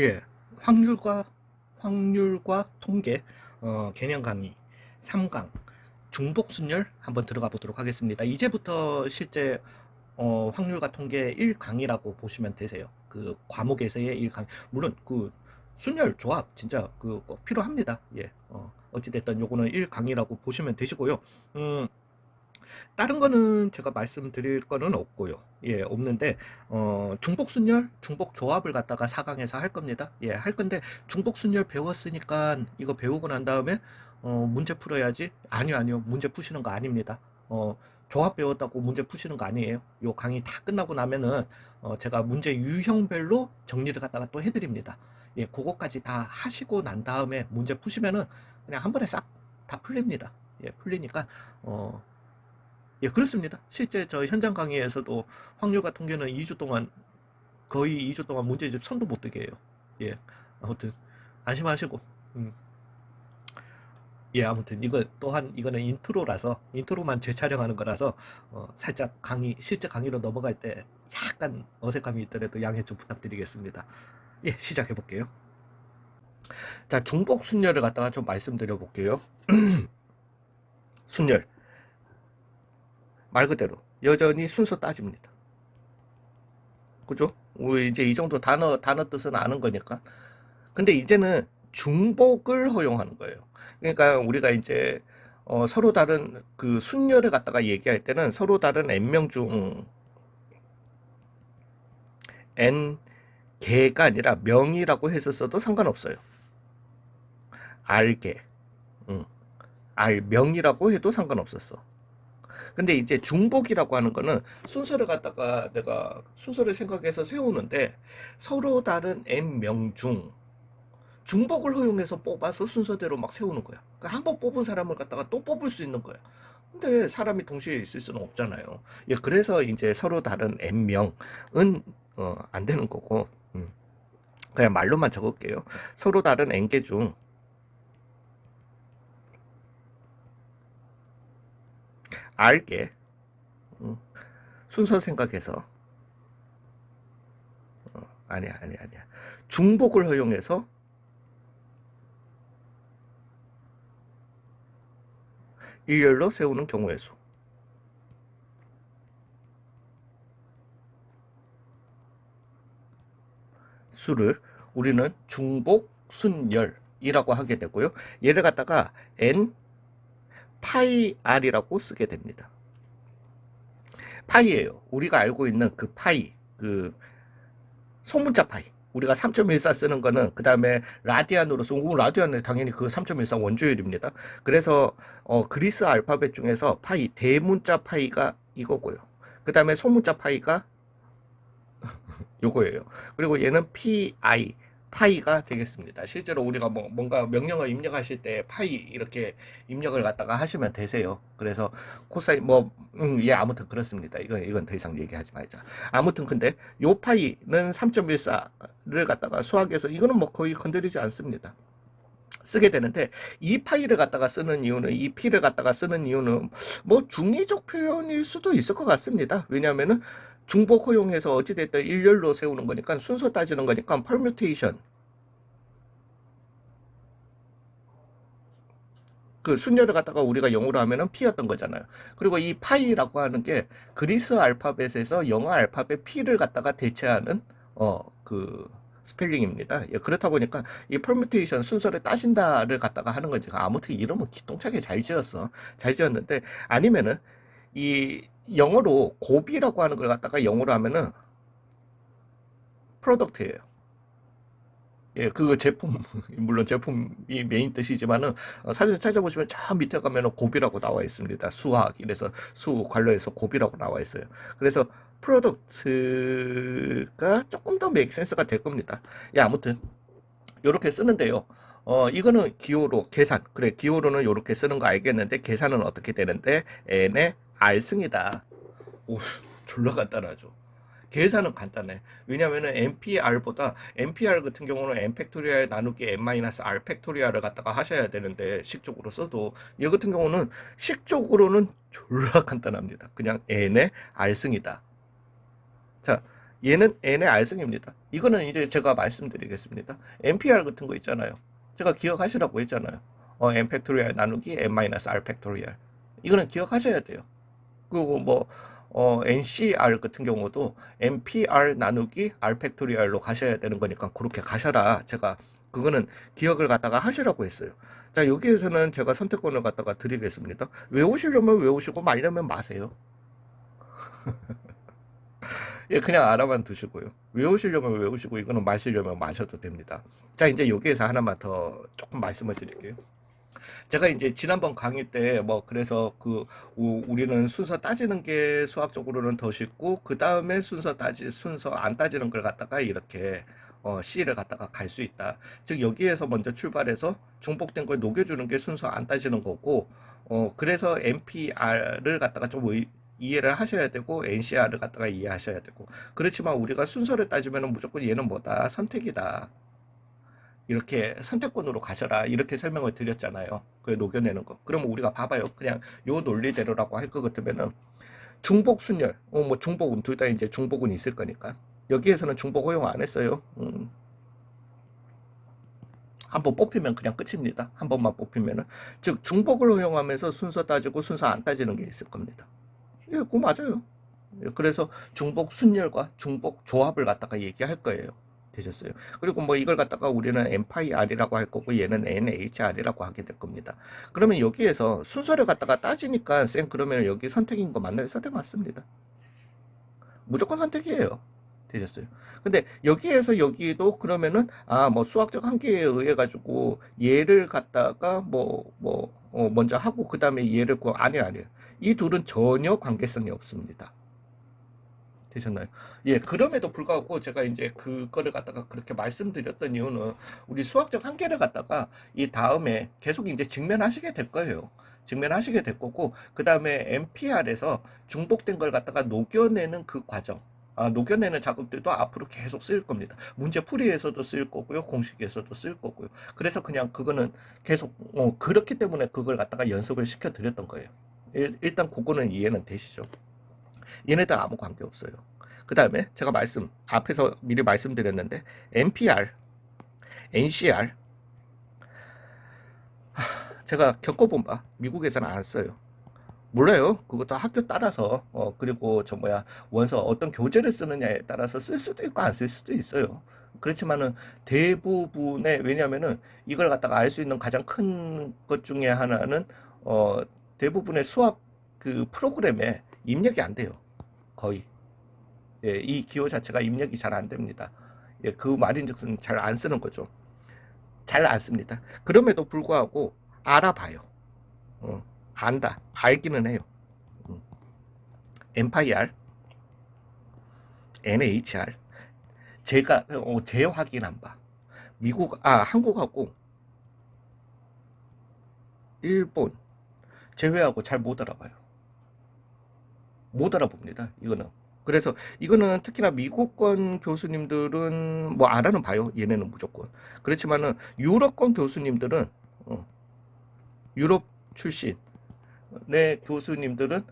예, 확률과 통계 개념 강의 3강 중복순열 한번 들어가 보도록 하겠습니다. 이제부터 실제 확률과 통계 1강이라고 보시면 되세요. 그 과목에서의 1강. 물론 그 순열 조합 진짜 그 꼭 필요합니다. 예. 어찌됐든 요거는 1강이라고 보시면 되시고요. 음, 다른 거는 제가 말씀드릴 거는 없고요. 예, 없는데 중복순열, 중복조합을 갖다가 4강에서 할 겁니다. 예, 할 건데 중복순열 배웠으니까 이거 배우고 난 다음에 문제 풀어야지. 아니요. 문제 푸시는 거 아닙니다. 조합 배웠다고 문제 푸시는 거 아니에요. 요 강의 다 끝나고 나면은 제가 문제 유형별로 정리를 갖다가 또 해드립니다. 예, 그거까지 다 하시고 난 다음에 문제 푸시면은 그냥 한 번에 싹 다 풀립니다. 예, 풀리니까 예, 그렇습니다. 실제 저 현장 강의에서도 확률과 통계는 2주 동안, 거의 2주 동안 문제집 손도 못 대게 해요. 예, 아무튼, 안심하시고, 음, 예, 아무튼, 이거 또한, 이거는 인트로라서, 인트로만 재촬영하는 거라서, 살짝 강의, 실제 강의로 넘어갈 때 약간 어색함이 있더라도 양해 좀 부탁드리겠습니다. 예, 시작해 볼게요. 자, 중복 순열을 갖다가 좀 말씀드려 볼게요. 순열. 말 그대로, 여전히 순서 따집니다. 그죠? 우리 이제 이 정도 단어 뜻은 아는 거니까. 근데 이제는 중복을 허용하는 거예요. 그러니까 우리가 이제 서로 다른 그 순열을 갖다가 얘기할 때는 서로 다른 n명 중 n 개가 아니라 명이라고 해서 써도 상관없어요. r개, r 명이라고 해도 상관없었어. 근데 이제 중복이라고 하는 거는 순서를 갖다가 내가 순서를 생각해서 세우는데 서로 다른 n명 중 중복을 허용해서 뽑아서 순서대로 막 세우는 거야. 그러니까 한 번 뽑은 사람을 갖다가 또 뽑을 수 있는 거야. 근데 사람이 동시에 있을 수는 없잖아요. 예, 그래서 이제 서로 다른 n명은 안 되는 거고, 그냥 말로만 적을게요. 서로 다른 n개 중 r개, 순서 생각해서 아니야. 중복을 허용해서 일렬로 세우는 경우의 수. 수를 우리는 중복 순열이라고 하게 되고요. 얘를 갖다가 n 파이 r이라고 쓰게 됩니다. 파이예요. 우리가 알고 있는 그 파이, 그 소문자 파이. 우리가 3.14 쓰는 거는 그 다음에 라디안으로 쓰고 라디안은 당연히 그 3.14 원조율입니다. 그래서 그리스 알파벳 중에서 파이 대문자 파이가 이거고요. 그 다음에 소문자 파이가 요거예요. 그리고 얘는 PI, 파이가 되겠습니다. 실제로 우리가 뭔가 명령어 입력하실 때 파이 이렇게 입력을 갖다가 하시면 되세요. 그래서 코사인 예, 아무튼 그렇습니다. 이건 더 이상 얘기하지 말자. 아무튼 근데 요 파이는 3.14를 갖다가 수학에서 이거는 뭐 거의 건드리지 않습니다. 쓰게 되는데 이 파이를 갖다가 쓰는 이유는 이 p를 갖다가 쓰는 이유는 뭐 중의적 표현일 수도 있을 것 같습니다. 왜냐하면은 중복 허용해서 어찌됐든 일렬로 세우는 거니까 순서 따지는 거니까 permutation 그 순열을 갖다가 우리가 영어로 하면은 p였던 거잖아요. 그리고 이 파이라고 하는 게 그리스 알파벳에서 영어 알파벳 p를 갖다가 대체하는 그 스펠링입니다. 예, 그렇다 보니까 이 permutation 순서를 따진다를 갖다가 하는 거지. 아무튼 이름은 기똥차게 잘 지었어. 잘 지었는데 아니면은 이 영어로 곱이라고 하는 걸 갖다가 영어로 하면은 프로덕트예요. 예, 그 제품, 물론 제품이 메인 뜻이지만은, 사진 찾아보시면 저 밑에 가면은 곱이라고 나와 있습니다. 수학, 이래서 수 관련해서 곱이라고 나와 있어요. 그래서 프로덕트가 조금 더 메이크센스가 될 겁니다. 예, 아무튼, 요렇게 쓰는데요. 이거는 기호로, 계산. 그래, 기호로는 요렇게 쓰는 거 알겠는데, 계산은 어떻게 되는데, n의 r승이다. 오, 졸라 간단하죠. 계산은 간단해. 왜냐면은 NPR보다 NPR 같은 경우는 N 팩토리얼 나누기 N-R 팩토리얼을 갖다가 하셔야 되는데 식적으로 써도 얘 같은 경우는 식적으로는 졸라 간단합니다. 그냥 N의 R승이다. 자, 얘는 n의 r승입니다. 이거는 이제 제가 말씀드리겠습니다. NPR 같은 거 있잖아요. 제가 기억하시라고 했잖아요. n 팩토리얼 나누기 n 마이너스 r 팩토리얼. 이거는 기억하셔야 돼요. 그리고 뭐 NCR 같은 경우도 NPR 나누기 R 팩토리얼로 가셔야 되는 거니까 그렇게 가셔라. 제가 그거는 기억을 갖다가 하시라고 했어요. 자, 여기에서는 제가 선택권을 갖다가 드리겠습니다. 외우시려면 외우시고 말려면 마세요. 예, 그냥 알아만 두시고요. 외우시려면 외우시고 이거는 마시려면 마셔도 됩니다. 자, 이제 여기에서 하나만 더 조금 말씀을 드릴게요. 제가 이제 지난번 강의 때 뭐 그래서 우리는 순서 따지는 게 수학적으로는 더 쉽고 그 다음에 순서 안 따지는 걸 갖다가 이렇게 C를 갖다가 갈 수 있다. 즉 여기에서 먼저 출발해서 중복된 걸 녹여주는 게 순서 안 따지는 거고 그래서 NPR을 갖다가 좀 이해를 하셔야 되고 NCR을 갖다가 이해하셔야 되고 그렇지만 우리가 순서를 따지면 무조건 얘는 뭐다 선택이다. 이렇게 선택권으로 가셔라 이렇게 설명을 드렸잖아요. 그 녹여내는 거. 그러면 우리가 봐봐요. 그냥 요 논리대로라고 할 것 같으면은 중복 순열, 뭐 중복은 둘 다 이제 중복은 있을 거니까 여기에서는 중복 허용 안 했어요. 한번 뽑히면 그냥 끝입니다. 한 번만 뽑히면은 즉 중복을 허용하면서 순서 따지고 순서 안 따지는 게 있을 겁니다. 예, 그거 맞아요. 예, 그래서 중복 순열과 중복 조합을 갖다가 얘기할 거예요. 되셨어요. 그리고 뭐 이걸 갖다가 우리는 NPR이라고 할 거고 얘는 NHR이라고 하게 될 겁니다. 그러면 여기에서 순서를 갖다가 따지니까 쌤 그러면 여기 선택인 거 맞나요? 선택 맞습니다. 무조건 선택이에요. 되셨어요. 근데 여기에서 여기도 그러면은 뭐 수학적 한계에 의해 가지고 얘를 갖다가 먼저 하고 그 다음에 얘를 아니에요. 이 둘은 전혀 관계성이 없습니다. 되셨나요? 예, 그럼에도 불구하고 제가 이제 그거를 갖다가 그렇게 말씀드렸던 이유는 우리 수학적 한계를 갖다가 이 다음에 계속 이제 직면하시게 될 거예요. 직면하시게 될 거고, 그 다음에 NPR에서 중복된 걸 갖다가 녹여내는 그 과정. 녹여내는 작업들도 앞으로 계속 쓰일 겁니다. 문제 풀이에서도 쓰일 거고요. 공식에서도 쓰일 거고요. 그래서 그냥 그거는 계속, 그렇기 때문에 그걸 갖다가 연습을 시켜 드렸던 거예요. 일단 그거는 이해는 되시죠? 얘네들 아무 관계 없어요. 그 다음에 제가 앞에서 미리 말씀드렸는데 NPR, NCR 제가 겪어본 바 미국에서는 안 써요. 몰라요. 그것도 학교 따라서 그리고 원서 어떤 교재를 쓰느냐에 따라서 쓸 수도 있고 안 쓸 수도 있어요. 그렇지만은 대부분의 왜냐하면은 이걸 갖다가 알 수 있는 가장 큰 것 중에 하나는 대부분의 수학 그 프로그램에 입력이 안 돼요. 거의. 예, 이 기호 자체가 입력이 잘 안 됩니다. 예, 그 말인즉슨 잘 안 쓰는 거죠. 잘 안 씁니다. 그럼에도 불구하고 알아봐요. 알기는 해요. NPR, NHR. 제가 재확인한 바. 한국하고 일본 제외하고 잘 못 알아봐요. 못 알아봅니다. 이거는. 그래서 이거는 특히나 미국권 교수님들은 뭐 알아는 봐요. 얘네는 무조건. 그렇지만은 유럽권 교수님들은 유럽 출신의 교수님들은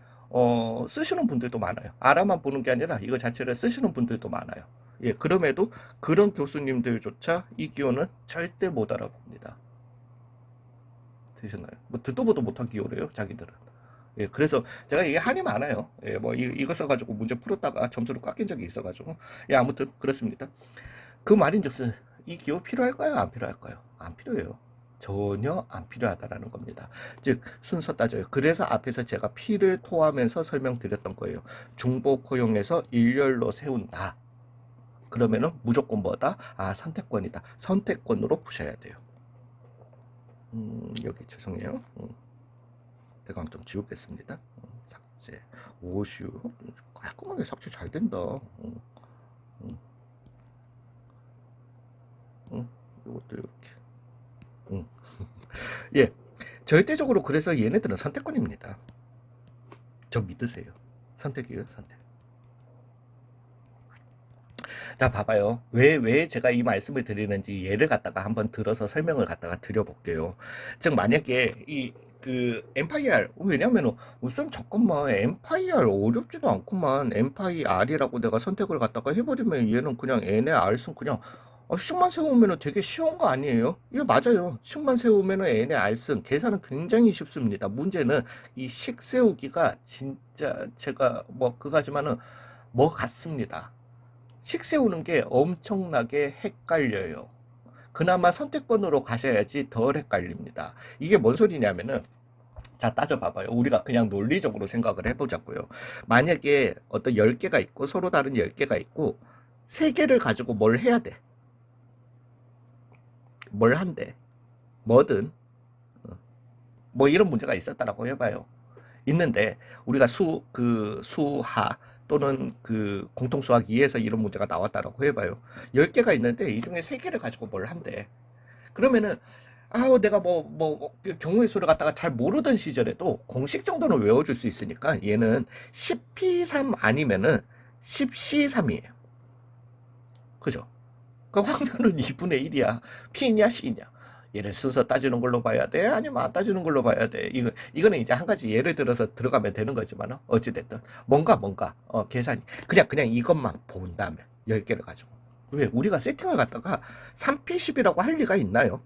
쓰시는 분들도 많아요. 알아만 보는 게 아니라 이거 자체를 쓰시는 분들도 많아요. 예, 그럼에도 그런 교수님들조차 이 기호는 절대 못 알아봅니다. 되셨나요? 뭐 듣도 보도 못한 기호래요, 자기들은. 예, 그래서 제가 이게 한이 많아요. 예, 뭐 이거 써가지고 문제 풀었다가 점수를 깎인 적이 있어가지고. 예, 아무튼 그렇습니다. 그 말인즉슨 이 기호 필요할까요? 안 필요할까요? 안 필요해요. 전혀 안 필요하다라는 겁니다. 즉 순서 따져요. 그래서 앞에서 제가 P를 토하면서 설명드렸던 거예요. 중복 허용해서 일렬로 세운다. 그러면은 무조건 뭐다? 선택권이다. 선택권으로 푸셔야 돼요. 여기 죄송해요. 대강 좀 지우겠습니다. 삭제, 오슈. 깔끔하게 삭제 잘 된다. 이것도 이렇게. 예. 절대적으로 그래서 얘네들은 선택권입니다. 저 믿으세요. 선택이에요, 선택. 자, 봐봐요. 왜 제가 이 말씀을 드리는지 예를 갖다가 한번 들어서 설명을 갖다가 드려볼게요. 즉, 만약에 그 엠파이R 왜냐면은 쌤 잠깐만 엠파이R 어렵지도 않구만 엠파이R이라고 내가 선택을 갖다가 해버리면 얘는 그냥 n의 r승 그냥 식만 세우면은 되게 쉬운 거 아니에요? 이거 맞아요. 식만 세우면은 n의 r승 계산은 굉장히 쉽습니다. 문제는 이 식 세우기가 진짜 제가 뭐 그거지만은 뭐 같습니다. 식 세우는 게 엄청나게 헷갈려요. 그나마 선택권으로 가셔야지 덜 헷갈립니다. 이게 뭔 소리냐면은 자, 따져봐봐요. 우리가 그냥 논리적으로 생각을 해보자고요. 만약에 어떤 10개가 있고 서로 다른 10개가 있고 3개를 가지고 뭘 해야 돼? 뭘 한대? 뭐든 뭐 이런 문제가 있었다라고 해봐요. 있는데 우리가 수하 또는 그 공통수학 2에서 이런 문제가 나왔다라고 해봐요. 10개가 있는데 이 중에 3개를 가지고 뭘 한대? 그러면은 내가 경우의 수를 갖다가 잘 모르던 시절에도 공식 정도는 외워줄 수 있으니까 얘는 10p3 아니면은 10c3이에요. 그죠? 그 확률은 2분의 1이야. p냐 c냐. 얘를 순서 따지는 걸로 봐야 돼? 아니면 안 따지는 걸로 봐야 돼? 이거는 이제 한 가지 예를 들어서 들어가면 되는 거지만, 어찌됐든. 계산이. 그냥 이것만 본다면, 10개를 가지고. 왜? 우리가 세팅을 갖다가 3p10이라고 할 리가 있나요?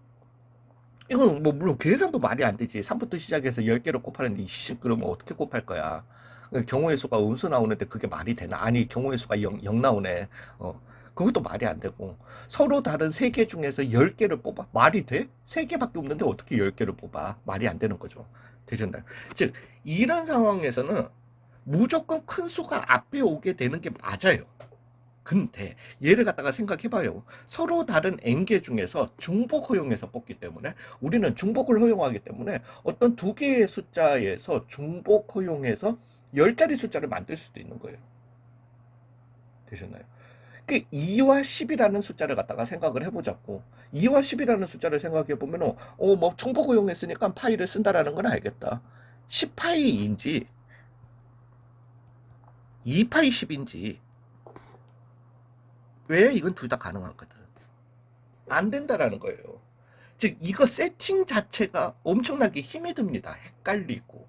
이건 뭐 물론 계산도 말이 안 되지. 3부터 시작해서 10개를 곱하는데 이씨 그러면 어떻게 곱할 거야? 경우의 수가 음수 나오는데 그게 말이 되나? 아니 경우의 수가 0 나오네. 그것도 말이 안 되고 서로 다른 3개 중에서 10개를 뽑아? 말이 돼? 3개밖에 없는데 어떻게 10개를 뽑아? 말이 안 되는 거죠. 되셨나요? 즉 이런 상황에서는 무조건 큰 수가 앞에 오게 되는 게 맞아요. 근데 얘를 갖다가 생각해봐요. 서로 다른 n개 중에서 중복 허용해서 뽑기 때문에 우리는 중복을 허용하기 때문에 어떤 두 개의 숫자에서 중복 허용해서 10자리 숫자를 만들 수도 있는 거예요. 되셨나요? 그 2와 10이라는 숫자를 갖다가 생각을 해보자고. 2와 10이라는 숫자를 생각해보면 뭐 중복 허용했으니까 파이를 쓴다라는 건 알겠다. 10파이인지 2파이 10인지 왜 이건 둘 다 가능하거든. 안 된다라는 거예요. 즉 이거 세팅 자체가 엄청나게 힘이 듭니다. 헷갈리고.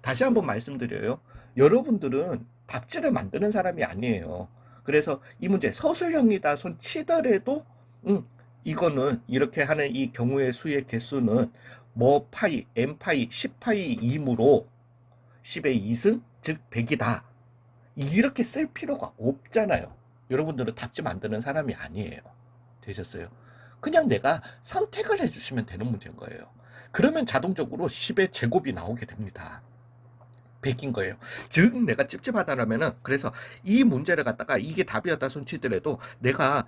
다시 한번 말씀드려요. 여러분들은 답지를 만드는 사람이 아니에요. 그래서 이 문제 서술형이다 손 치더라도 이거는 이렇게 하는 이 경우의 수의 개수는 뭐 파이, n파이, 10파이 2무로 10의 2승, 즉 100이다. 이렇게 쓸 필요가 없잖아요. 여러분들은 답지 만드는 사람이 아니에요. 되셨어요? 그냥 내가 선택을 해주시면 되는 문제인 거예요. 그러면 자동적으로 10의 제곱이 나오게 됩니다. 100인 거예요. 즉 내가 찝찝하다라면은 그래서 이 문제를 갖다가 이게 답이었다 손치더라도 내가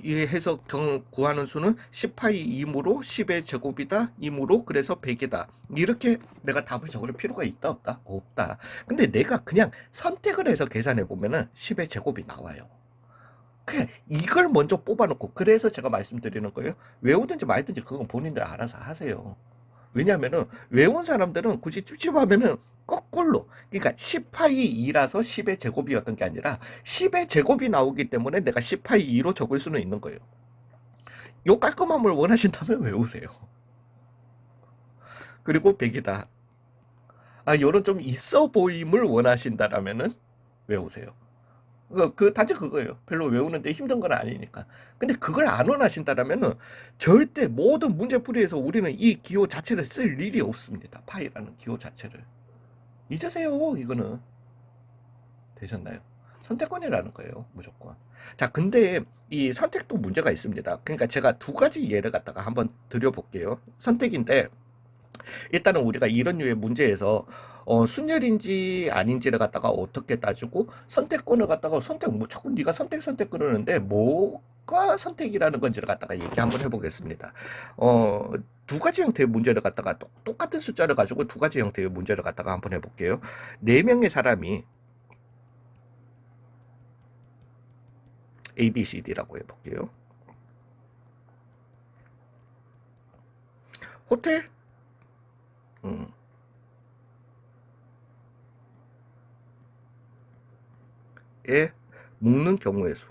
이 해서 구하는 수는 10파이 2무로 10의 제곱이다 2무로 그래서 100이다 이렇게 내가 답을 적을 필요가 있다 없다? 없다. 근데 내가 그냥 선택을 해서 계산해 보면은 10의 제곱이 나와요. 그냥 이걸 먼저 뽑아놓고 그래서 제가 말씀드리는 거예요. 외우든지 말든지 그건 본인들 알아서 하세요. 왜냐면은 외운 사람들은 굳이 찝찝하면은 거꾸로 그러니까 10파이 2라서 10의 제곱이었던 게 아니라 10의 제곱이 나오기 때문에 내가 10파이 2로 적을 수는 있는 거예요. 요 깔끔함을 원하신다면 외우세요. 그리고 100이다. 요런 좀 있어 보임을 원하신다라면은 외우세요. 단지 그거예요. 별로 외우는데 힘든 건 아니니까. 근데 그걸 안 원하신다라면은 절대 모든 문제풀이에서 우리는 이 기호 자체를 쓸 일이 없습니다. 파이라는 기호 자체를. 잊으세요. 이거는. 되셨나요? 선택권이라는 거예요. 무조건. 자, 근데 이 선택도 문제가 있습니다. 그러니까 제가 두 가지 예를 갖다가 한번 드려볼게요. 선택인데 일단은 우리가 이런 류의 문제에서 순열인지 아닌지를 갖다가 어떻게 따지고 선택권을 갖다가 뭐 자꾸 네가 선택 그러는데 뭐가 선택이라는 건지를 갖다가 얘기 한번 해보겠습니다. 두 가지 형태의 문제를 갖다가 똑같은 숫자를 가지고 두 가지 형태의 문제를 갖다가 한번 해볼게요. 4명의 사람이 A, B, C, D라고 해볼게요. 호텔? 에 묵는 경우의 수.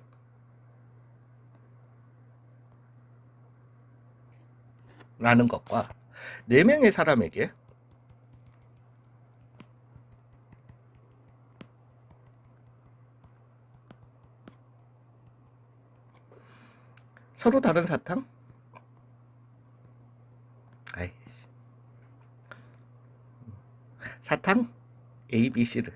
라는 것과 4명의 사람에게 서로 다른 사탕? 아이, 사탕 A, B, C를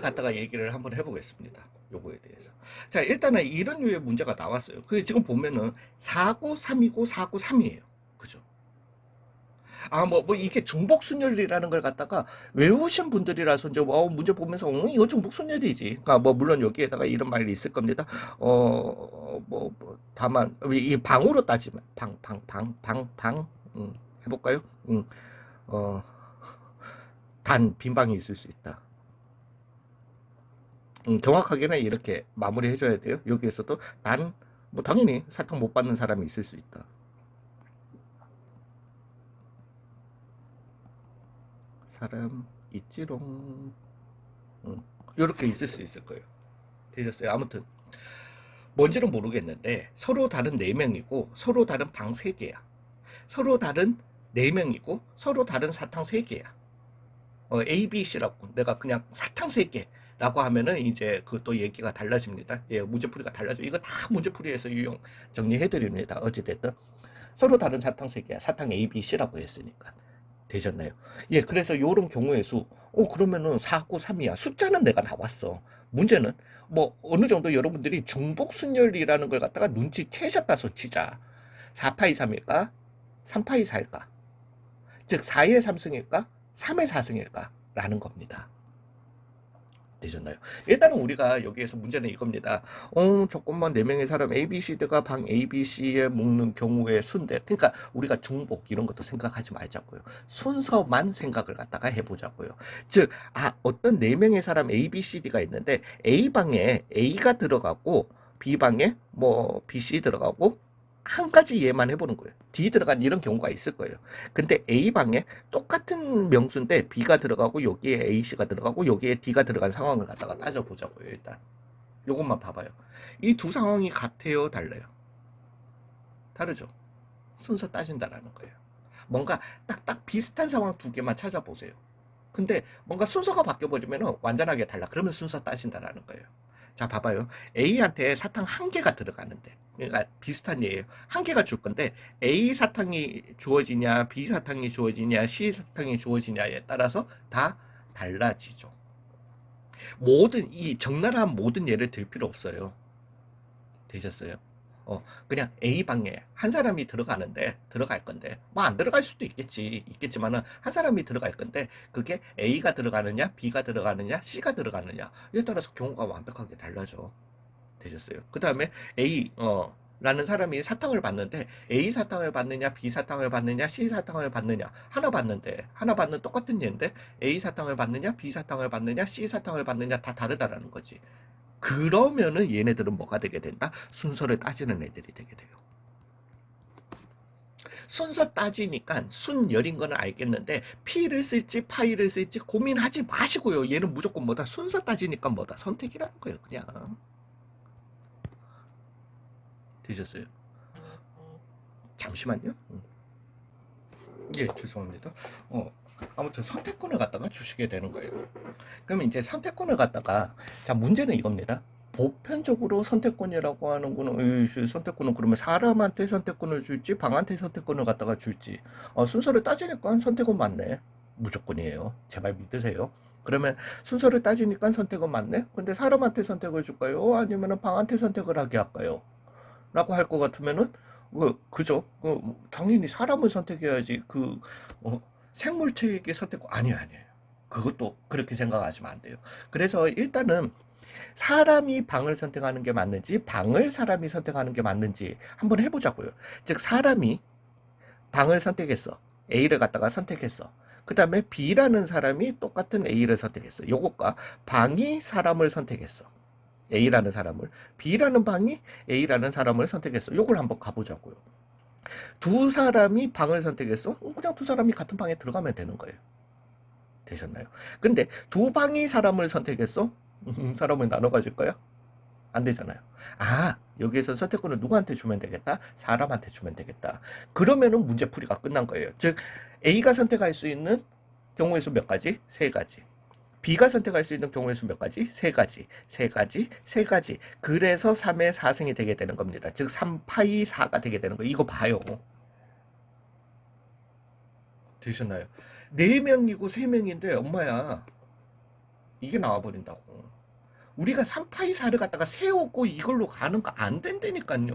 갖다가 얘기를 한번 해보겠습니다. 요거에 대해서. 자, 일단은 이런 류의 문제가 나왔어요. 그 지금 보면은 493이고 493이에요. 그죠? 아, 뭐 이게 중복순열이라는 걸 갖다가 외우신 분들이라서 이제 문제 보면서 이거 중복순열이지. 그러니까 뭐 물론 여기에다가 이런 말이 있을 겁니다. 다만 이 방으로 따지면 방 해볼까요? 어, 단 빈방이 있을 수 있다. 정확하게는 이렇게 마무리 해줘야 돼요. 여기에서도 단 뭐 당연히 사탕 못 받는 사람이 있을 수 있다. 사람 있지롱. 이렇게 있을 수 있을 거예요. 되셨어요? 아무튼 뭔지는 모르겠는데 서로 다른 4명이고 서로 다른 방 3개야. 서로 다른 4명이고 서로 다른 사탕 3개야. A, B, C라고 내가 그냥 사탕 3개라고 하면은 이제 그또 얘기가 달라집니다. 예, 문제풀이가 달라져. 이거 다 문제풀이에서 유형 정리해드립니다. 어찌됐든 서로 다른 사탕 3개야. 사탕 A, B, C라고 했으니까. 되셨나요? 예, 그래서 이런 경우의 수, 그러면은 4, 9, 3이야. 숫자는 내가 나왔어. 문제는 뭐 어느 정도 여러분들이 중복순열이라는 걸 갖다가 눈치채셨다 손치자. 4파이 3일까? 3파이 4일까? 즉 4의 3승일까? 3의 4승일까? 라는 겁니다. 되셨나요? 일단은 우리가 여기에서 문제는 이겁니다. 조금만 4명의 사람 A, B, C가 방 A, B, C에 먹는 경우의 순대. 그러니까 우리가 중복 이런 것도 생각하지 말자고요. 순서만 생각을 갖다가 해보자고요. 즉, 어떤 4명의 사람 A, B, C, D가 있는데 A방에 A가 들어가고 B방에 뭐 B, C 들어가고 한 가지 예만 해보는 거예요. D 들어간 이런 경우가 있을 거예요. 근데 A방에 똑같은 명수인데 B가 들어가고 여기에 AC가 들어가고 여기에 D가 들어간 상황을 갖다가 따져보자고요. 일단 요것만 봐봐요. 이 두 상황이 같아요? 달라요? 다르죠? 순서 따진다라는 거예요. 뭔가 딱딱 비슷한 상황 2개만 찾아보세요. 근데 뭔가 순서가 바뀌어버리면 완전하게 달라. 그러면 순서 따진다라는 거예요. 자, 봐봐요. A한테 사탕 1개가 들어가는데, 그러니까 비슷한 예예요. 1개가 줄 건데 A 사탕이 주어지냐, B 사탕이 주어지냐, C 사탕이 주어지냐에 따라서 다 달라지죠. 모든 이 적나라한 모든 예를 들 필요 없어요. 되셨어요? 그냥 A방에 한 사람이 들어갈 건데, 뭐 안 들어갈 수도 있겠지만은, 한 사람이 들어갈 건데, 그게 A가 들어가느냐, B가 들어가느냐, C가 들어가느냐에 따라서 경우가 완벽하게 달라져. 되셨어요? 그 다음에 라는 사람이 사탕을 받는데, A 사탕을 받느냐, B 사탕을 받느냐, C 사탕을 받느냐, 하나 받는 똑같은 예인데, A 사탕을 받느냐, B 사탕을 받느냐, C 사탕을 받느냐, 다 다르다라는 거지. 그러면은 얘네들은 뭐가 되게 된다? 순서를 따지는 애들이 되게 돼요. 순서 따지니까 순열인 거는 알겠는데 P를 쓸지 파이를 쓸지 고민하지 마시고요. 얘는 무조건 뭐다? 순서 따지니까 뭐다? 선택이라는 거예요. 그냥. 되셨어요? 잠시만요. 예, 죄송합니다. 아무튼 선택권을 갖다가 주시게 되는 거예요. 그러면 이제 선택권을 갖다가, 자, 문제는 이겁니다. 보편적으로 선택권이라고 하는 거는, 선택권은 그러면 사람한테 선택권을 줄지 방한테 선택권을 갖다가 줄지, 순서를 따지니까 선택은 맞네. 무조건이에요. 제발 믿으세요. 그러면 순서를 따지니까 선택은 맞네. 근데 사람한테 선택을 줄까요? 아니면 방한테 선택을 하게 할까요? 라고 할 것 같으면은, 그죠? 당연히 사람을 선택해야지. 생물체에게 선택권 아니에요. 그것도 그렇게 생각하시면 안 돼요. 그래서 일단은 사람이 방을 선택하는 게 맞는지 방을 사람이 선택하는 게 맞는지 한번 해보자고요. 즉 사람이 방을 선택했어. A를 갖다가 선택했어. 그 다음에 B라는 사람이 똑같은 A를 선택했어. 요것과 방이 사람을 선택했어. A라는 사람을. B라는 방이 A라는 사람을 선택했어. 요걸 한번 가보자고요. 두 사람이 방을 선택했어? 그냥 두 사람이 같은 방에 들어가면 되는 거예요. 되셨나요? 근데 두 방이 사람을 선택했어? 사람을 나눠 가질 거야? 안 되잖아요. 여기에서 선택권을 누구한테 주면 되겠다? 사람한테 주면 되겠다. 그러면은 문제풀이가 끝난 거예요. 즉 A가 선택할 수 있는 경우의 수 몇 가지? 세 가지. B가 선택할 수 있는 경우의 수 몇 가지? 세 가지. 세 가지, 세 가지. 그래서 3의 4승이 되게 되는 겁니다. 즉 3파이 4가 되게 되는 거예요. 이거 봐요. 되셨나요? 4명이고 3명인데 엄마야 이게 나와버린다고. 우리가 3파이 4를 갖다가 세우고 이걸로 가는 거 안 된다니까요.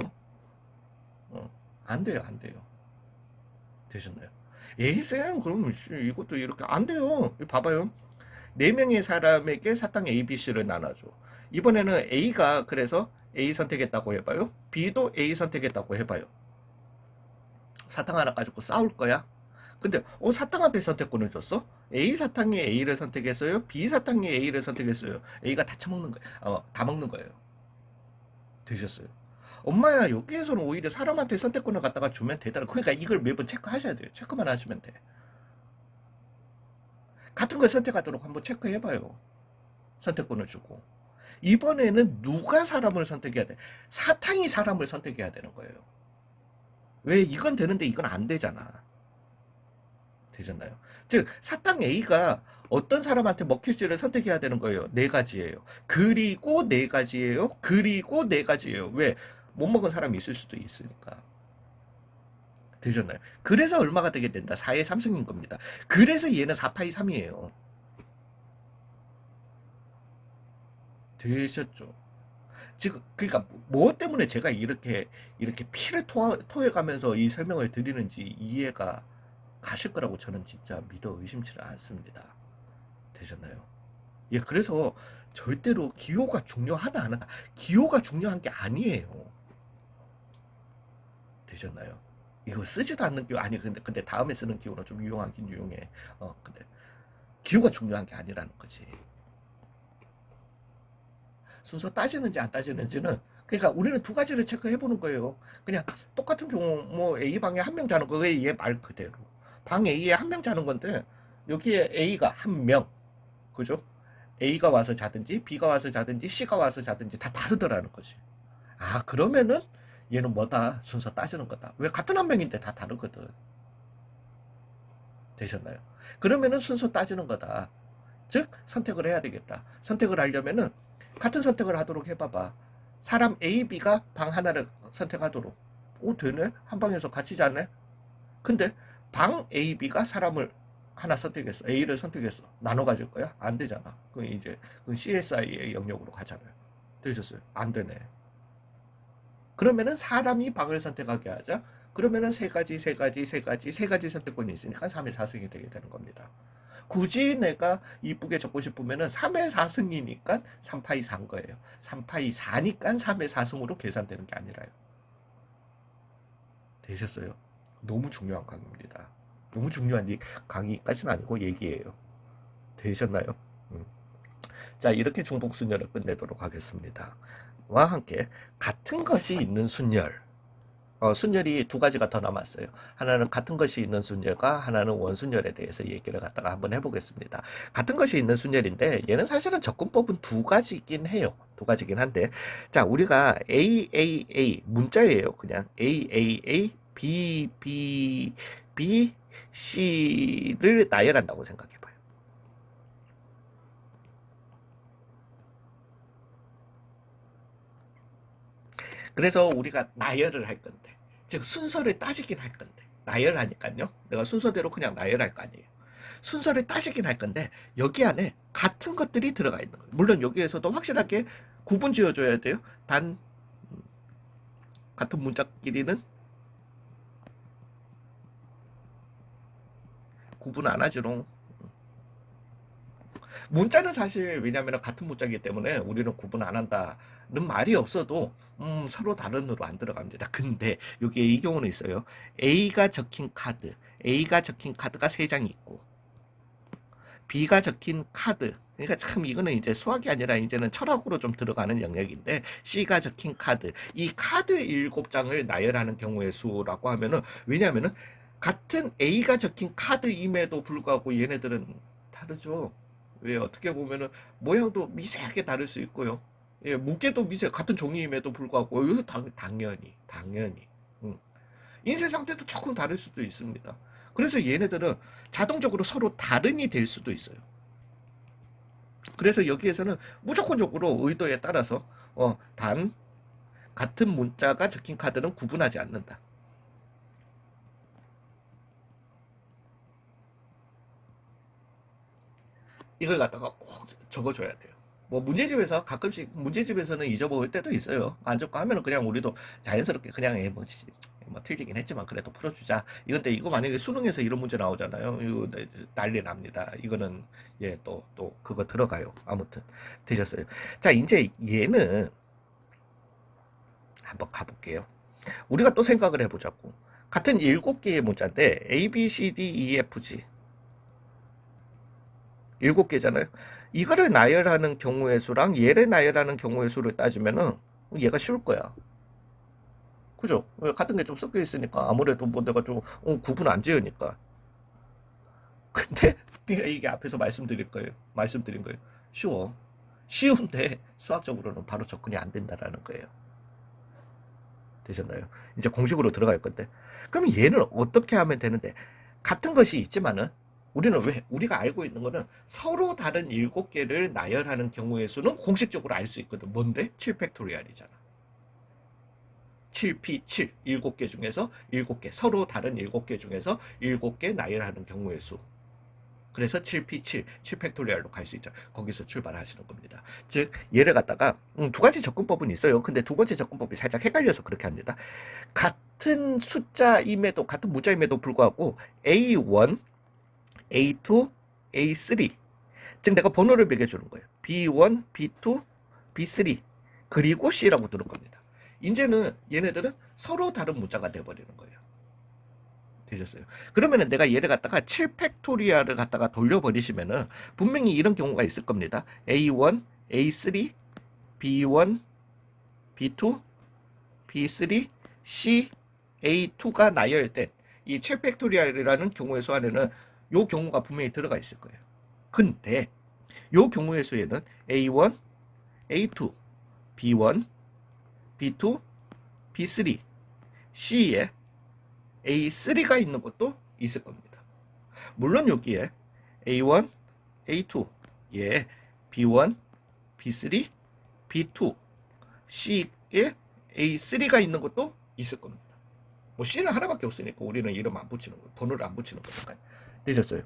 안 돼요, 안 돼요. 되셨나요? 에이 쌤 그럼 이것도 이렇게 안 돼요. 봐봐요. 4명의 사람에게 사탕 A, B, C를 나눠줘. 이번에는 A가 그래서 A 선택했다고 해봐요. B도 A 선택했다고 해봐요. 사탕 하나 가지고 싸울 거야? 근데 사탕한테 선택권을 줬어? A 사탕이 A를 선택했어요. B 사탕이 A를 선택했어요. A가 다 처먹는 거예요. 다 먹는 거예요. 되셨어요? 엄마야 여기에서는 오히려 사람한테 선택권을 갖다가 주면 되더라. 그러니까 이걸 매번 체크하셔야 돼요. 체크만 하시면 돼. 같은 걸 선택하도록 한번 체크해봐요. 선택권을 주고. 이번에는 누가 사람을 선택해야 돼? 사탕이 사람을 선택해야 되는 거예요. 왜 이건 되는데 이건 안 되잖아. 되셨나요? 즉 사탕 A가 어떤 사람한테 먹힐지를 선택해야 되는 거예요. 네 가지예요. 그리고 네 가지예요. 그리고 네 가지예요. 왜? 못 먹은 사람이 있을 수도 있으니까. 되셨나요? 그래서 얼마가 되게 된다. 4의 3승인 겁니다. 그래서 얘는 4파이 3이에요. 되셨죠? 지금 그러니까 뭐 때문에 제가 이렇게 피를 토해가면서 이 설명을 드리는지 이해가 가실 거라고 저는 진짜 믿어 의심치를 않습니다. 되셨나요? 예, 그래서 절대로 기호가 중요하다 안 하다. 기호가 중요한 게 아니에요. 되셨나요? 이거 쓰지도 않는 기호 아니 근데 다음에 쓰는 기호는 좀 유용하긴 유용해. 근데 기호가 중요한 게 아니라는 거지. 순서 따지는지 안 따지는지는 그러니까 우리는 두 가지를 체크해 보는 거예요. 그냥 똑같은 경우 뭐 A 방에 한 명 자는 거에 얘 말 그대로 방 A에 한 명 자는 건데 여기에 A가 한 명 그죠? A가 와서 자든지 B가 와서 자든지 C가 와서 자든지 다 다르더라는 거지. 아 그러면은 얘는 뭐다 순서 따지는 거다. 왜 같은 한 명인데 다 다르거든. 되셨나요? 그러면은 순서 따지는 거다. 즉 선택을 해야 되겠다. 선택을 하려면은 같은 선택을 하도록 해봐봐. 사람 A, B가 방 하나를 선택하도록. 되네? 한 방에서 같이 자네? 근데 방 A, B가 사람을 하나 선택했어. A를 선택했어. 나눠 가질 거야? 안 되잖아. 그럼 이제 CSI의 영역으로 가잖아요. 되셨어요? 안 되네. 그러면은 사람이 방을 선택하게 하자. 그러면은 세 가지 선택권이 있으니까 3의 4승이 되게 되는 겁니다. 굳이 내가 이쁘게 적고 싶으면은 3의 4승이니까 3파이 4인 거예요. 3파이 4니까 3의 4승으로 계산되는 게 아니라요. 되셨어요? 너무 중요한 강의입니다. 너무 중요한 강의까지는 아니고 얘기예요. 되셨나요? 자, 이렇게 중복순열을 끝내도록 하겠습니다. 와 함께 같은 것이 있는 순열. 순열이 두 가지가 더 남았어요. 하나는 같은 것이 있는 순열과 하나는 원순열에 대해서 얘기를 갖다가 한번 해보겠습니다. 같은 것이 있는 순열인데 얘는 사실은 접근법은 두 가지긴 해요. 두 가지긴 한데 자 우리가 AAA 문자예요. 그냥 AAA B C를 나열한다고 생각해봐요. 그래서 우리가 나열을 할 건데 즉 순서를 따지긴 할 건데 나열하니까요. 내가 순서대로 그냥 나열할 거 아니에요. 순서를 따지긴 할 건데 여기 안에 같은 것들이 들어가 있는 거예요. 물론 여기에서도 확실하게 구분 지어줘야 돼요. 단 같은 문자끼리는 구분 안 하지롱. 문자는 사실 왜냐하면 같은 문자이기 때문에 우리는 구분 안 한다는 말이 없어도 서로 다른으로 안 들어갑니다. 근데 여기에 이 경우는 있어요. A가 적힌 카드가 3장이 있고 B가 적힌 카드 그러니까 참 이거는 이제 수학이 아니라 이제는 철학으로 좀 들어가는 영역인데 C가 적힌 카드 이 카드 7장을 나열하는 경우의 수라고 하면은 왜냐하면은 같은 A가 적힌 카드임에도 불구하고 얘네들은 다르죠. 왜 어떻게 보면은 모양도 미세하게 다를 수 있고요. 예, 무게도 같은 종이임에도 불구하고 이거 당연히 인쇄 상태도 조금 다를 수도 있습니다. 그래서 얘네들은 자동적으로 서로 다른이 될 수도 있어요. 그래서 여기에서는 무조건적으로 의도에 따라서 단 같은 문자가 적힌 카드는 구분하지 않는다. 이걸 갖다가 꼭 적어줘야 돼요. 뭐 문제집에서 가끔씩 문제집에서는 잊어먹을 때도 있어요. 안 적고 하면은 그냥 우리도 자연스럽게 그냥 뭐 틀리긴 했지만 그래도 풀어주자. 이건데 이거 만약에 수능에서 이런 문제 나오잖아요. 이거 난리 납니다. 이거는 또 그거 들어가요. 아무튼 되셨어요. 자, 이제 얘는 한번 가볼게요. 우리가 또 생각을 해보자고. 같은 7개의 문자인데 A, B, C, D, E, F, G 7개잖아요. 이거를 나열하는 경우의 수랑 얘를 나열하는 경우의 수를 따지면은 얘가 쉬울 거야. 그죠? 같은 게 좀 섞여 있으니까 아무래도 뭐 내가 좀 구분 안 지으니까. 근데 이게 앞에서 말씀드린 거예요. 쉬워. 쉬운데 수학적으로는 바로 접근이 안 된다라는 거예요. 되셨나요? 이제 공식으로 들어갈 건데. 그럼 얘는 어떻게 하면 되는데? 같은 것이 있지만은 우리는 왜 우리가 알고 있는 거는 서로 다른 7개를 나열하는 경우의 수는 공식적으로 알 수 있거든. 뭔데? 7팩토리얼이잖아. 7P7 7개 중에서 7개 서로 다른 7개 중에서 7개 나열하는 경우의 수. 그래서 7P7 7팩토리얼로 갈 수 있죠. 거기서 출발하시는 겁니다. 즉 얘를 갖다가 두 가지 접근법은 있어요. 근데 두 번째 접근법이 살짝 헷갈려서 그렇게 합니다. 같은 숫자임에도 같은 문자임에도 불구하고 A1 A2, A3 즉 내가 번호를 매겨주는 거예요. B1, B2, B3 그리고 C라고 들은 겁니다. 이제는 얘네들은 서로 다른 문자가 돼버리는 거예요. 되셨어요. 그러면은 내가 얘를 갖다가 7팩토리얼을 갖다가 돌려버리시면은 분명히 이런 경우가 있을 겁니다. A1, A3, B1, B2, B3, C, A2가 나열된 이 7팩토리얼이라는 경우의 수 안에는 요 경우가 분명히 들어가 있을 거예요. 근데 요 경우의 수에는 A1, A2, B1, B2, B3, C에 A3가 있는 것도 있을 겁니다. 물론 여기에 A1, A2, 예, B1, B3, B2, C에 A3가 있는 것도 있을 겁니다. 뭐 C는 하나밖에 없으니까 우리는 이름 안 붙이는 거예요. 번호를 안 붙이는 거니까요. 되셨어요?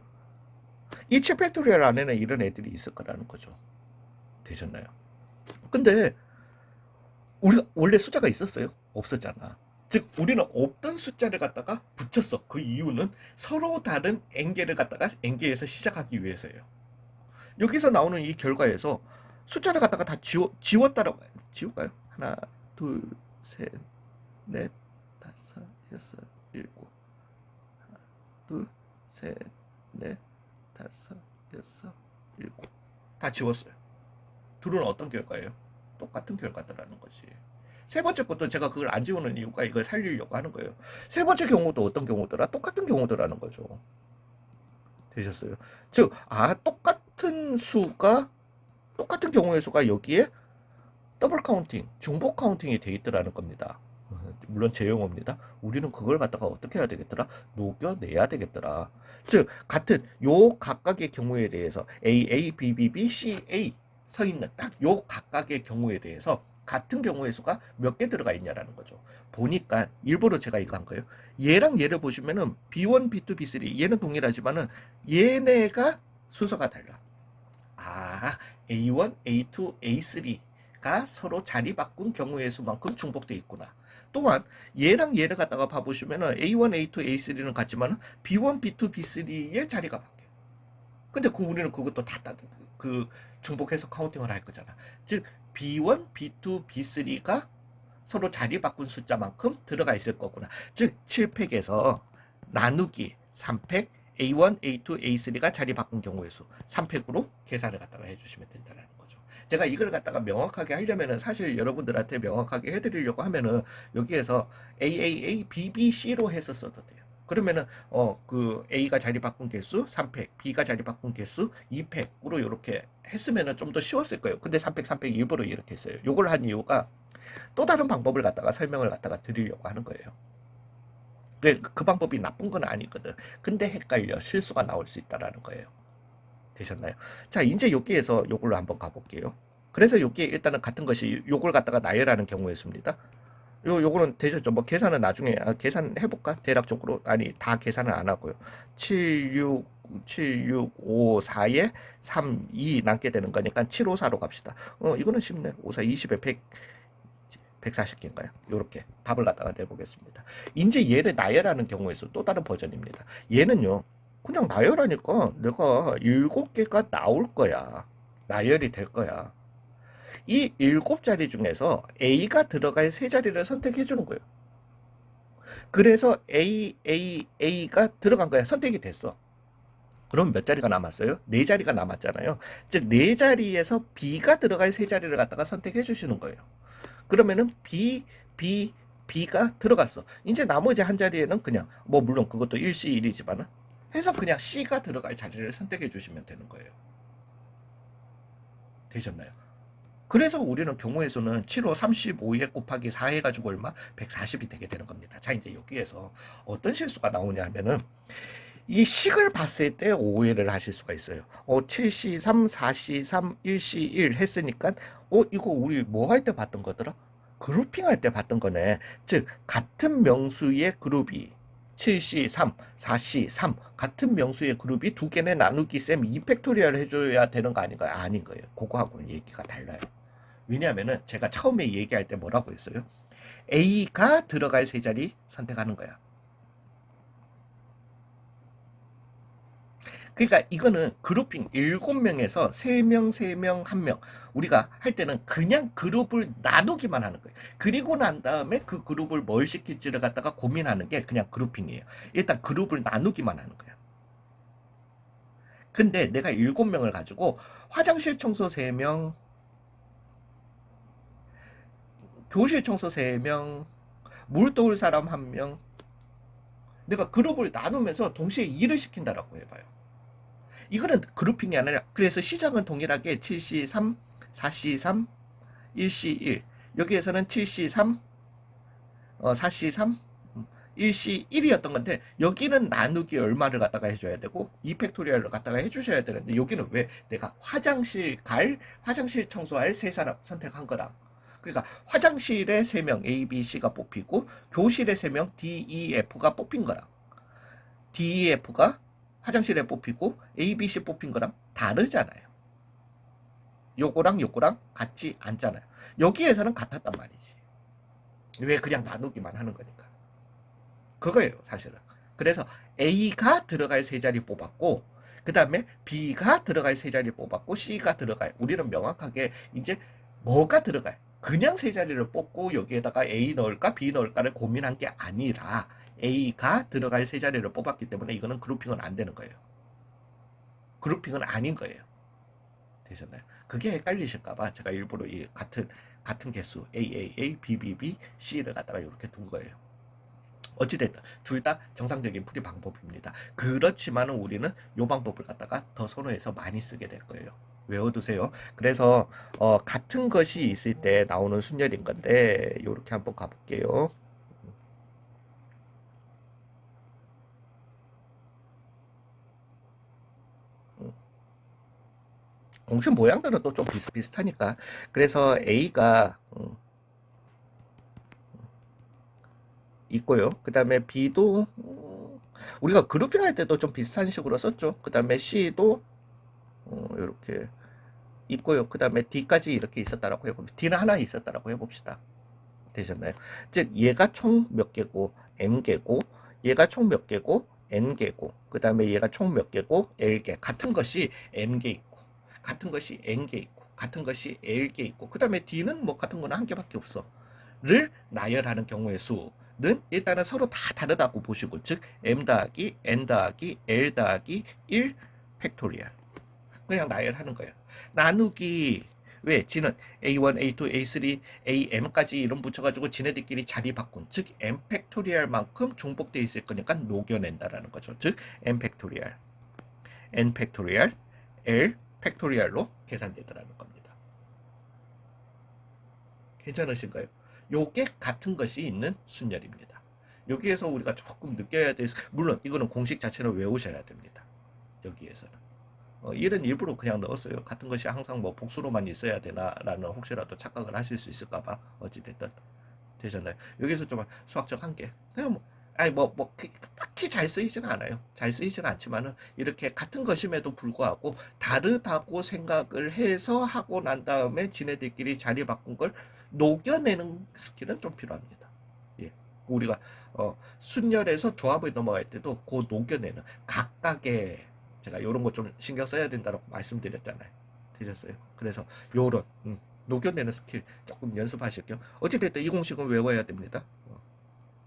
이 7팩토리얼 안에는 이런 애들이 있을 거라는 거죠. 되셨나요? 근데 우리가 원래 숫자가 있었어요? 없었잖아. 즉 우리는 없던 숫자를 갖다가 붙였어. 그 이유는 서로 다른 n개를 갖다가 n개에서 시작하기 위해서예요. 여기서 나오는 이 결과에서 숫자를 갖다가 다 지웠다라고 지울까요? 하나, 둘, 셋, 넷, 다섯, 여섯, 일곱. 하나, 둘, 셋, 넷, 다섯, 여섯, 일곱. 다 지웠어요. 둘은 어떤 결과예요? 똑같은 결과다라는 거지. 세 번째 것도 제가 그걸 안 지우는 이유가 이걸 살리려고 하는 거예요. 세 번째 경우도 어떤 경우더라? 똑같은 경우더라는 거죠. 되셨어요? 즉, 똑같은 경우의 수가 여기에 더블 카운팅, 중복 카운팅이 돼 있더라는 겁니다. 물론 제 용어입니다. 우리는 그걸 갖다가 어떻게 해야 되겠더라? 녹여내야 되겠더라. 즉, 같은 요 각각의 경우에 대해서 A, B, B, B, C, A 서 있는 딱 요 각각의 경우에 대해서 같은 경우의 수가 몇 개 들어가 있냐라는 거죠. 보니까 일부러 제가 이거 한 거예요. 얘랑 얘를 보시면은 B1, B2, B3 얘는 동일하지만은 얘네가 순서가 달라. A1, A2, A3가 서로 자리 바꾼 경우의 수만큼 중복돼 있구나. 또한 얘랑 얘를 갖다가 봐보시면은 A1, A2, A3는 같지만은 B1, B2, B3의 자리가 바뀌어. 근데 우리는 그것도 그 중복해서 카운팅을 할 거잖아. 즉 B1, B2, B3가 서로 자리 바꾼 숫자만큼 들어가 있을 거구나. 즉 7팩에서 나누기 3팩 A1, A2, A3가 자리 바꾼 경우의 수 3팩으로 계산을 갖다가 해주시면 된다는 거죠. 제가 이걸 갖다가 명확하게 하려면은 사실 여러분들한테 명확하게 해드리려고 하면은 여기에서 AAA, BBC로 해서 써도 돼요. 그러면은 그 A가 자리 바꾼 개수 3팩, B가 자리 바꾼 개수 2팩으로 이렇게 했으면은 좀 더 쉬웠을 거예요. 근데 3팩, 3팩 일부러 이렇게 했어요. 요걸 한 이유가 또 다른 방법을 갖다가 설명을 갖다가 드리려고 하는 거예요. 그 방법이 나쁜 건 아니거든. 근데 헷갈려 실수가 나올 수 있다라는 거예요. 되셨나요? 자, 이제 여기에서 요걸로 한번 가볼게요. 그래서 여기에 일단은 같은 것이 요걸 갖다가 나열하는 경우의 수입니다. 요거는 되셨죠? 뭐 계산은 나중에 계산해볼까? 대략적으로 아니 다 계산을 안 하고요. 765654에 32 남게 되는 거니까 754로 갑시다. 이거는 쉽네. 54 20에 100 140개인가요? 이렇게 답을 갖다가 내보겠습니다. 이제 얘를 나열하는 경우에서 또 다른 버전입니다. 얘는요, 그냥 나열하니까 내가 7개가 나올 거야. 나열이 될 거야. 이 7자리 중에서 A가 들어갈 3자리를 선택해 주는 거예요. 그래서 A가 들어간 거야. 선택이 됐어. 그럼 몇 자리가 남았어요? 4자리가 남았잖아요. 즉, 4자리에서 B가 들어갈 3자리를 갖다가 선택해 주시는 거예요. 그러면은 B가 들어갔어. 이제 나머지 한 자리에는 그냥, 뭐, 물론 그것도 일시일이지만은, 해서 그냥 C가 들어갈 자리를 선택해 주시면 되는 거예요. 되셨나요? 그래서 우리는 경우의 수는 7호 35에 곱하기 4 해가지고 얼마? 140이 되게 되는 겁니다. 자, 이제 여기에서 어떤 실수가 나오냐 하면은, 이 식을 봤을 때 오해를 하실 수가 있어요. 7C3, 4C3, 1C1 했으니까, 이거 우리 뭐 할 때 봤던 거더라? 그룹핑 할 때 봤던 거네. 즉, 같은 명수의 그룹이 7C3, 4C3 같은 명수의 그룹이 두 개내 나누기 셈 2팩토리얼 해줘야 되는 거 아닌가요? 아닌 거예요. 그거하고는 얘기가 달라요. 왜냐하면은 제가 처음에 얘기할 때 뭐라고 했어요? A가 들어갈 세 자리 선택하는 거야. 그러니까 이거는 그룹핑 7명에서 3명, 3명, 1명. 우리가 할 때는 그냥 그룹을 나누기만 하는 거예요. 그리고 난 다음에 그 그룹을 뭘 시킬지를 갖다가 고민하는 게 그냥 그룹핑이에요. 일단 그룹을 나누기만 하는 거야. 근데 내가 7명을 가지고 화장실 청소 3명, 교실 청소 3명, 물 도울 사람 1명. 내가 그룹을 나누면서 동시에 일을 시킨다라고 해봐요. 이거는 그룹핑이 아니라 그래서 시작은 동일하게 7C3, 4C3, 1C1 여기에서는 7C3, 4C3, 1C1이었던 건데 여기는 나누기 얼마를 갖다가 해줘야 되고 2팩토리얼을 갖다가 해주셔야 되는데 여기는 왜 내가 화장실 청소할 세 사람 선택한 거라. 그러니까 화장실에 3명 A, B, C가 뽑히고 교실에 3명 D, E, F가 뽑힌 거라. D, E, F가 화장실에 뽑히고 A, B, C 뽑힌 거랑 다르잖아요. 요거랑 같지 않잖아요. 여기에서는 같았단 말이지. 왜 그냥 나누기만 하는 거니까. 그거예요, 사실은. 그래서 A가 들어갈 세 자리 뽑았고, 그 다음에 B가 들어갈 세 자리 뽑았고, C가 들어갈. 우리는 명확하게 이제 뭐가 들어갈. 그냥 세 자리를 뽑고 여기에다가 A 넣을까 B 넣을까를 고민한 게 아니라 A가 들어갈 세 자리를 뽑았기 때문에 이거는 그룹핑은 안 되는 거예요. 그룹핑은 아닌 거예요. 되셨나요? 그게 헷갈리실까봐 제가 일부러 이 같은 개수 AAA, BBB, C를 갖다가 이렇게 둔 거예요. 어찌됐든 둘 다 정상적인 풀이 방법입니다. 그렇지만 우리는 이 방법을 갖다가 더 선호해서 많이 쓰게 될 거예요. 외워두세요. 그래서 같은 것이 있을 때 나오는 순열인 건데 이렇게 한번 가볼게요. 공식 모양들은 또 좀 비슷비슷하니까 그래서 A가 있고요. 그 다음에 B도 우리가 그룹핑 할 때도 좀 비슷한 식으로 썼죠. 그 다음에 C도 이렇게 있고요. 그 다음에 D까지 이렇게 있었다라고 해봅시다. D는 하나 있었다라고 해봅시다. 되셨나요? 즉 얘가 총 몇 개고 M개고 얘가 총 몇 개고 N개고 그 다음에 얘가 총 몇 개고 L개 같은 것이 M개 있고 같은 것이 N개 있고 같은 것이 L개 있고 그 다음에 D는 뭐 같은 거는 한 개밖에 없어 를 나열하는 경우의 수는 일단은 서로 다 다르다고 보시고 즉 M 더하기 N 더하기 L 더하기 1 팩토리얼 그냥 나열하는 거예요. 나누기 왜 지는 A1, A2, A3, AM까지 이름 붙여가지고 지네들끼리 자리 바꾼 즉 M 팩토리얼만큼 중복되어 있을 거니까 녹여낸다라는 거죠. 즉 M 팩토리얼, N 팩토리얼, L 팩토리얼로 계산되더라는 겁니다. 괜찮으신가요? 요게 같은 것이 있는 순열입니다. 여기에서 우리가 조금 느껴야 돼서, 물론 이거는 공식 자체를 외우셔야 됩니다. 여기에서는. 일은 일부러 그냥 넣었어요. 같은 것이 항상 뭐 복수로만 있어야 되나라는 혹시라도 착각을 하실 수 있을까봐. 어찌됐든 되셨나요? 여기서 좀 수학적 한계. 그냥 뭐, 아니 딱히 잘 쓰이지는 않아요. 잘 쓰이지는 않지만은 이렇게 같은 것임에도 불구하고 다르다고 생각을 해서 하고 난 다음에 지네들끼리 자리 바꾼 걸 녹여내는 스킬은 좀 필요합니다. 예. 우리가 순열에서 조합을 넘어갈 때도 그 녹여내는 각각의, 제가 이런 거 좀 신경 써야 된다고 말씀드렸잖아요. 되셨어요? 그래서 요런 녹여내는 스킬 조금 연습하실 겸, 어찌됐든 이 공식은 외워야 됩니다.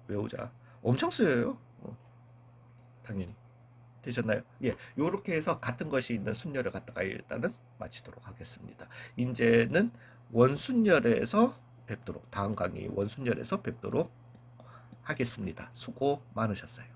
외우자. 엄청 쓰여요. 당연히. 되셨나요? 예, 요렇게 해서 같은 것이 있는 순열을 갖다가 일단은 마치도록 하겠습니다. 이제는 원순열에서 뵙도록, 다음 강의 원순열에서 뵙도록 하겠습니다. 수고 많으셨어요.